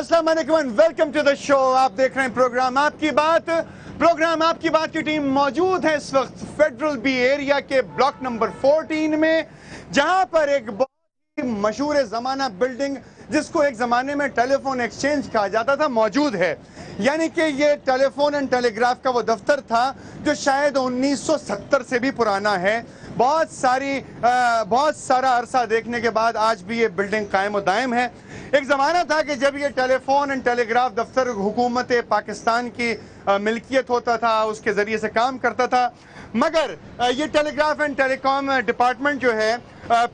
अस्सलाम वालेकुम and welcome to the show. आप देख रहे हैं प्रोग्राम आपकी बात। प्रोग्राम आपकी बात की टीम मौजूद है इस वक्त फेडरल बी एरिया के ब्लॉक नंबर 14 में, जहां पर एक बहुत ही मशहूर ज़माना बिल्डिंग, जिसको एक ज़माने में टेलीफोन एक्सचेंज कहा जाता था, मौजूद है। यानी कि ये टेलीफोन एंड टेलीग्राफ का वो दफ्तर था जो शायद 1970 से भी पुराना है। बहुत सारा अरसा देखने के बाद आज भी ये बिल्डिंग कायम और दायम है। एक ज़माना था कि जब ये टेलीफोन एंड टेलीग्राफ दफ्तर हुकूमत पाकिस्तान की मिल्कियत होता था, उसके ज़रिए से काम करता था। मगर ये टेलीग्राफ एंड टेलीकॉम डिपार्टमेंट जो है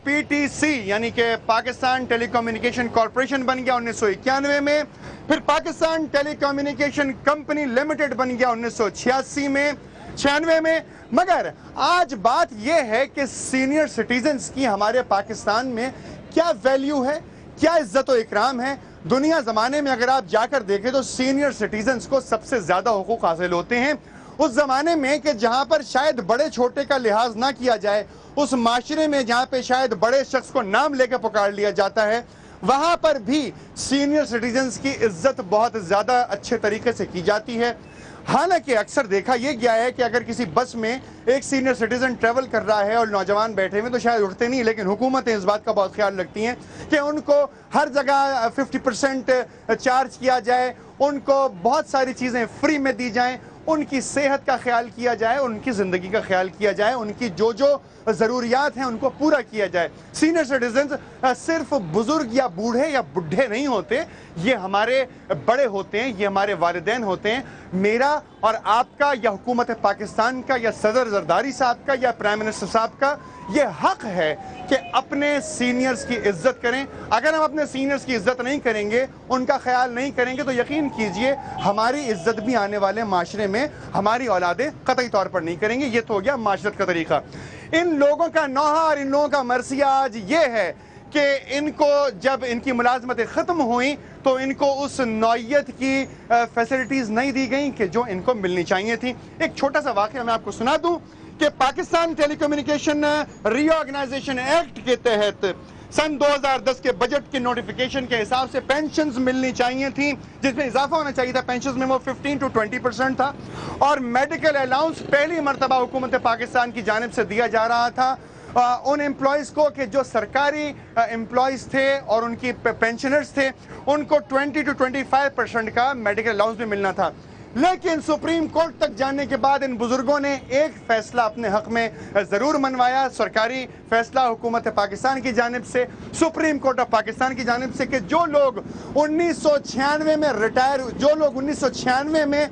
PTC यानी कि पाकिस्तान टेलीकम्युनिकेशन कॉरपोरेशन बन गया 1991 में। फिर पाकिस्तान टेलीकम्युनिकेशन कंपनी लिमिटेड बन गया 1986 में, 96 में। मगर आज बात यह है कि सीनियर सिटीजन्स की हमारे पाकिस्तान में क्या वैल्यू है, क्या इज्जत और इकराम है। दुनिया ज़माने में अगर आप जाकर देखें तो सीनियर सिटीजन्स को सबसे ज़्यादा हुकूक हासिल होते हैं। उस ज़माने में कि जहाँ पर शायद बड़े छोटे का लिहाज ना किया जाए, उस माशरे में जहाँ पे शायद बड़े शख्स को नाम लेकर पुकार लिया जाता है, वहाँ पर भी सीनियर सिटीजन्स की इज्जत बहुत ज़्यादा अच्छे तरीके से की जाती है। हालांकि अक्सर देखा यह गया है कि अगर किसी बस में एक सीनियर सिटीजन ट्रैवल कर रहा है और नौजवान बैठे हुए तो शायद उठते नहीं, लेकिन हुकूमतें इस बात का बहुत ख्याल रखती हैं कि उनको हर जगह 50% चार्ज किया जाए, उनको बहुत सारी चीज़ें फ्री में दी जाएं, उनकी सेहत का ख्याल किया जाए, उनकी ज़िंदगी का ख्याल किया जाए, उनकी जो जो ज़रूरियात हैं उनको पूरा किया जाए। सीनियर सिटीजन्स सिर्फ बुज़ुर्ग या बूढ़े या बुढ़े नहीं होते, ये हमारे बड़े होते हैं, ये हमारे वालिदैन होते हैं। मेरा और आपका या हुकूमत पाकिस्तान का या सदर जरदारी साहब का या प्राइम मिनिस्टर साहब का ये हक़ है कि अपने सीनियर्स की इज़्ज़त करें। अगर हम अपने सीनियर्स की इज़्ज़त नहीं करेंगे, उनका ख्याल नहीं करेंगे, तो यकीन कीजिए हमारी इज़्ज़त भी आने वाले माशरे में हमारी औलादें कतई तौर पर नहीं करेंगे। ये तो हो गया माशरत का तरीक़ा। इन लोगों का नौहा और इन लोगों का मरसिया आज ये है कि इनको जब इनकी मुलाजमतें ख़त्म हुई तो इनको उस नौइयत की फैसिलिटीज़ नहीं दी गई कि जो इनको मिलनी चाहिए थी। एक छोटा सा वाक़या मैं आपको सुना दूँ कि पाकिस्तान टेलीकम्युनिकेशन रीऑर्गेनाइजेशन एक्ट के तहत सन 2010 के बजट के नोटिफिकेशन के हिसाब से पेंशन्स मिलनी चाहिए थी, जिसमें इजाफा होना चाहिए था। पेंशन्स में वो 15 to 20% था और मेडिकल अलाउंस पहली मरतबा हुकूमत पाकिस्तान की जानिब से दिया जा रहा था उन एम्प्लॉयज़ को कि जो सरकारी एम्प्लॉयज़ थे और उनकी पेंशनर्स थे, उनको 20 to 25% का मेडिकल अलाउंस भी मिलना था। लेकिन सुप्रीम कोर्ट तक जाने के बाद इन बुजुर्गों ने एक फैसला अपने हक में ज़रूर मनवाया, सरकारी फैसला हुकूमत पाकिस्तान की जानिब से, सुप्रीम कोर्ट ऑफ पाकिस्तान की जानिब से, कि जो लोग 1996 में रिटायर, जो लोग 1996 में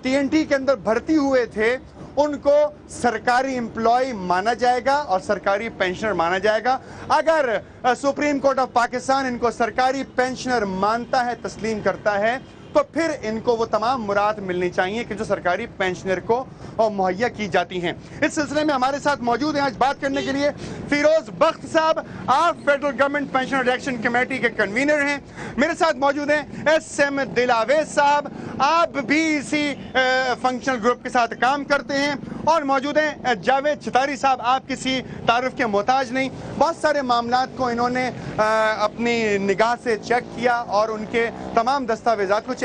TNT के अंदर भर्ती हुए थे, उनको सरकारी एम्प्लॉय माना जाएगा और सरकारी पेंशनर माना जाएगा। अगर सुप्रीम कोर्ट ऑफ पाकिस्तान इनको सरकारी पेंशनर मानता है, तस्लीम करता है, तो फिर इनको वो तमाम मुराद मिलनी चाहिए कि जो सरकारी पेंशनर को मुहैया की जाती हैं। इस सिलसिले में हमारे साथ मौजूद हैं आज बात करने के लिए फिरोज बख्त साहब, आप federal government pensioner action committee के कन्वीनर हैं। मेरे साथ मौजूद हैं SM दिलावेज साहब, आप भी इसी फंक्शनल ग्रुप के साथ काम करते हैं। और मौजूद हैं जावेद चितारी साहब, आप किसी तारुफ के मोहताज नहीं। बहुत सारे मामलात को इन्होंने अपनी निगाह से चेक किया और उनके तमाम दस्तावेज़ात को चेक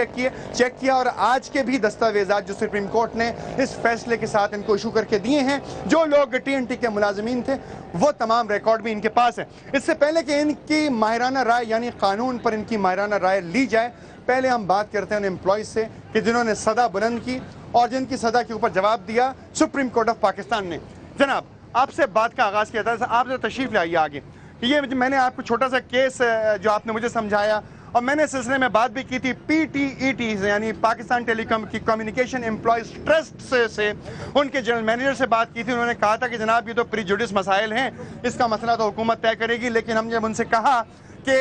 किया और आज के भी दस्तावेज़ात जो सुप्रीम कोर्ट ने इस फैसले के साथ इनको इशू करके दिए हैं, जो लोग TNT के मुलाजिमीन थे, वो तमाम रिकॉर्ड भी इनके पास है। इससे पहले कि इनकी माहिराना राय यानी कानून पर इनकी माहिराना राय ली जाए, पहले हम बात करते हैं उन एम्प्लॉयज़ से कि जिन्होंने सदा बुलंद की और जिनकी सदा के ऊपर जवाब दिया सुप्रीम कोर्ट ऑफ पाकिस्तान ने। जनाब, आपसे बात का आगाज़ किया था, आप जरा तशरीफ़ लाइए आगे। ये मैंने आपको छोटा सा केस जो आपने मुझे समझाया और मैंने इस सिलसिले में बात भी की थी PTET यानी पाकिस्तान टेलीकॉम की कम्युनिकेशन एम्प्लॉयज़ ट्रस्ट से उनके जनरल मैनेजर से बात की थी। उन्होंने कहा था कि जनाब ये तो प्रीजुडिस मसाइल हैं, इसका मसला तो हुकूमत तय करेगी। लेकिन हम जब उनसे कहा कि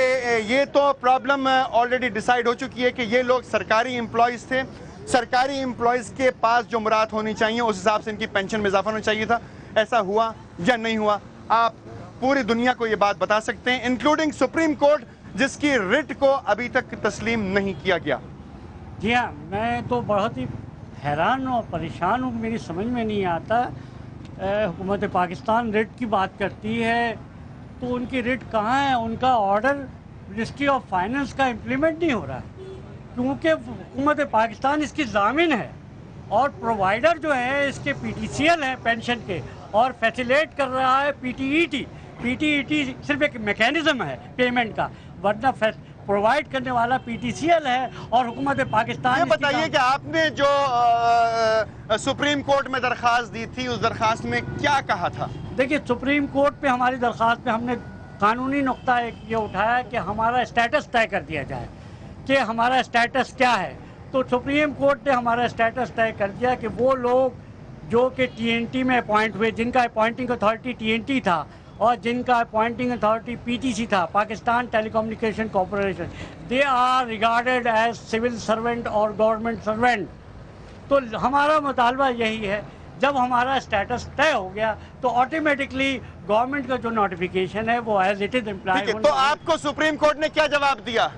ये तो प्रॉब्लम ऑलरेडी डिसाइड हो चुकी है कि ये लोग सरकारी एम्प्लॉयज़ थे, सरकारी एम्प्लॉयज़ के पास जो मुराद होनी चाहिए उस हिसाब से इनकी पेंशन में इजाफा होना चाहिए था, ऐसा हुआ या नहीं हुआ? आप पूरी दुनिया को ये बात बता सकते हैं, इंक्लूडिंग सुप्रीम कोर्ट, जिसकी रिट को अभी तक तस्लीम नहीं किया गया। जी हाँ, मैं तो बहुत ही हैरान और परेशान हूँ, मेरी समझ में नहीं आता। हुकूमत पाकिस्तान रिट की बात करती है तो उनकी रिट कहाँ है? उनका ऑर्डर मिनिस्ट्री ऑफ फाइनेंस का इम्प्लीमेंट नहीं हो रहा है, क्योंकि हुकूमत पाकिस्तान इसकी ज़ामिन है और प्रोवाइडर जो है इसके PTCL हैं पेंशन के, और फैसिलेट कर रहा है PTET। PTET सिर्फ एक मैकेनिज़्म है पेमेंट का, वरना प्रोवाइड करने वाला PTCL है और हुकूमत पाकिस्तान। ये बताइए कि आपने जो सुप्रीम कोर्ट में दरख्वास्त दी थी, उस दरख्वास्त में क्या कहा था? देखिए, सुप्रीम कोर्ट पे हमारी दरख्वास्त पे हमने कानूनी नुक्ता एक ये उठाया कि हमारा स्टेटस तय कर दिया जाए कि हमारा स्टेटस क्या है। तो सुप्रीम कोर्ट ने हमारा स्टेटस तय कर दिया कि वो लोग जो कि TNT में अपॉइंट हुए, जिनका अपॉइंटिंग अथॉरिटी TNT था और जिनका अपॉइंटिंग अथॉरिटी PTC था, Pakistan telecommunication corporation, they are regarded as civil servant और गवर्नमेंट सर्वेंट। तो हमारा मुतालबा यही है, जब हमारा स्टेटस तय हो गया तो ऑटोमेटिकली गवर्नमेंट का जो नोटिफिकेशन है वो एज इट इज इम्प्लाई। तो आपको सुप्रीम कोर्ट ने क्या जवाब दिया?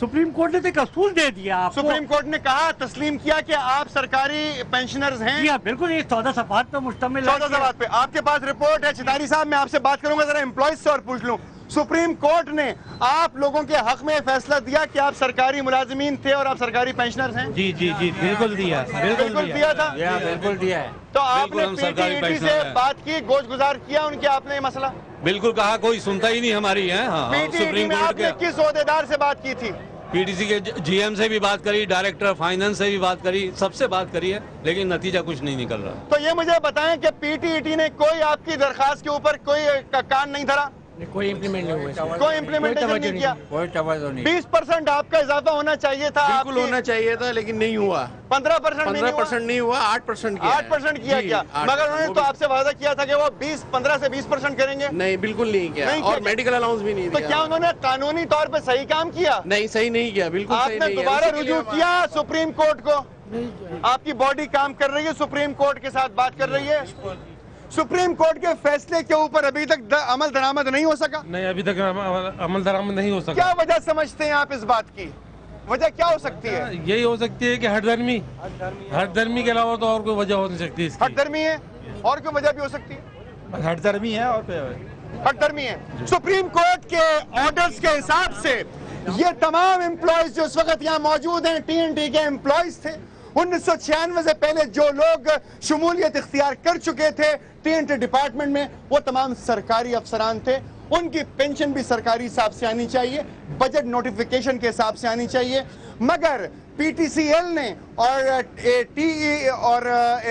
सुप्रीम कोर्ट ने तो असूल दे दिया आपको। सुप्रीम कोर्ट ने कहा, तस्लीम किया कि आप सरकारी पेंशनर्स हैं। जी हाँ, बिल्कुल, ये 14 सफ़ात पे मुश्तमिल है। 14 सफ़ात पे आपके पास रिपोर्ट है। चितारी साहब, मैं आपसे बात करूंगा, जरा एम्प्लॉइज से और पूछ लूं। सुप्रीम कोर्ट ने आप लोगों के हक में फैसला दिया कि आप सरकारी मुलाजिमीन थे और आप सरकारी पेंशनर्स हैं? जी जी जी, बिल्कुल दिया, बिल्कुल दिया था। बिल्कुल दिया है। तो आपने PTET से बात की, गोश गुजार किया उनके, आपने ये मसला? बिल्कुल कहा, कोई सुनता ही नहीं हमारी है। PTET में आपने किस ओहदेदार से बात की थी? PTC के GM से भी बात करी, डायरेक्टर फाइनेंस से भी बात करी, सबसे बात करी है, लेकिन नतीजा कुछ नहीं निकल रहा। तो ये मुझे बताएं कि PTET ने कोई आपकी दरखास्त के ऊपर कोई कान नहीं धरा? कोई इम्प्लीमेंट नहीं हुआ, कोई इम्प्लीमेंटेशन नहीं किया? कोई तवज्जो नहीं। 20% आपका इजाफा होना चाहिए था। बिल्कुल होना चाहिए था, लेकिन नहीं हुआ। 15% नहीं हुआ, 8% किया। 8% किया क्या? मगर उन्होंने तो आपसे वादा किया था कि वो 15 से 20% करेंगे। नहीं, बिल्कुल नहीं किया, और मेडिकल अलाउंस भी नहीं दिया। तो क्या उन्होंने कानूनी तौर पे सही काम किया? नहीं, सही नहीं किया, बिल्कुल सही नहीं। आपने दोबारा रुजू किया सुप्रीम कोर्ट को? आपकी बॉडी काम कर रही है, सुप्रीम कोर्ट के साथ बात कर रही है। सुप्रीम कोर्ट के फैसले के ऊपर अभी तक अमल दरामद नहीं हो सका? नहीं, अभी तक अमल दरामद नहीं हो सका। क्या वजह समझते हैं आप इस बात की? वजह क्या हो सकती है? यही हो सकती है कि हठधर्मी के अलावा तो और कोई वजह हो नहीं सकती इसकी। हठधर्मी है, और कोई वजह भी हो सकती है? हठधर्मी है और हठधर्मी है। सुप्रीम कोर्ट के ऑर्डर्स के हिसाब से ये तमाम एम्प्लॉयज जो इस वक्त यहाँ मौजूद हैं, TNT के एम्प्लॉयज थे। 1996 से पहले जो लोग शमूलियत इख्तियार कर चुके थे TNT डिपार्टमेंट में, वो तमाम सरकारी अफसरान थे। उनकी पेंशन भी सरकारी हिसाब से आनी चाहिए, बजट नोटिफिकेशन के हिसाब से आनी चाहिए। मगर PTCL ने और TE और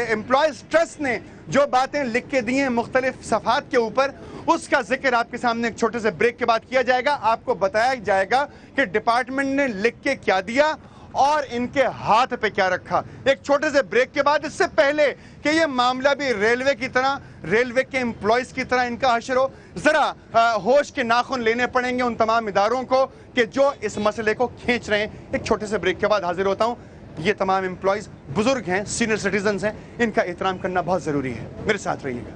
एम्प्लॉयज ट्रस्ट ने जो बातें लिख के दी हैं मुख्तलिफ सफ़ात के ऊपर, उसका जिक्र आपके सामने एक छोटे से ब्रेक के बाद किया जाएगा। आपको बताया जाएगा कि डिपार्टमेंट ने लिख के क्या दिया और इनके हाथ पे क्या रखा। एक छोटे से ब्रेक के बाद, इससे पहले कि ये मामला भी रेलवे की तरह, रेलवे के एम्प्लॉयज की तरह इनका हशर हो, जरा होश के नाखून लेने पड़ेंगे उन तमाम इदारों को कि जो इस मसले को खींच रहे हैं। एक छोटे से ब्रेक के बाद हाजिर होता हूं। ये तमाम एम्प्लॉयज बुजुर्ग हैं, सीनियर सिटीजन हैं, इनका एहतराम करना बहुत जरूरी है। मेरे साथ रहिएगा।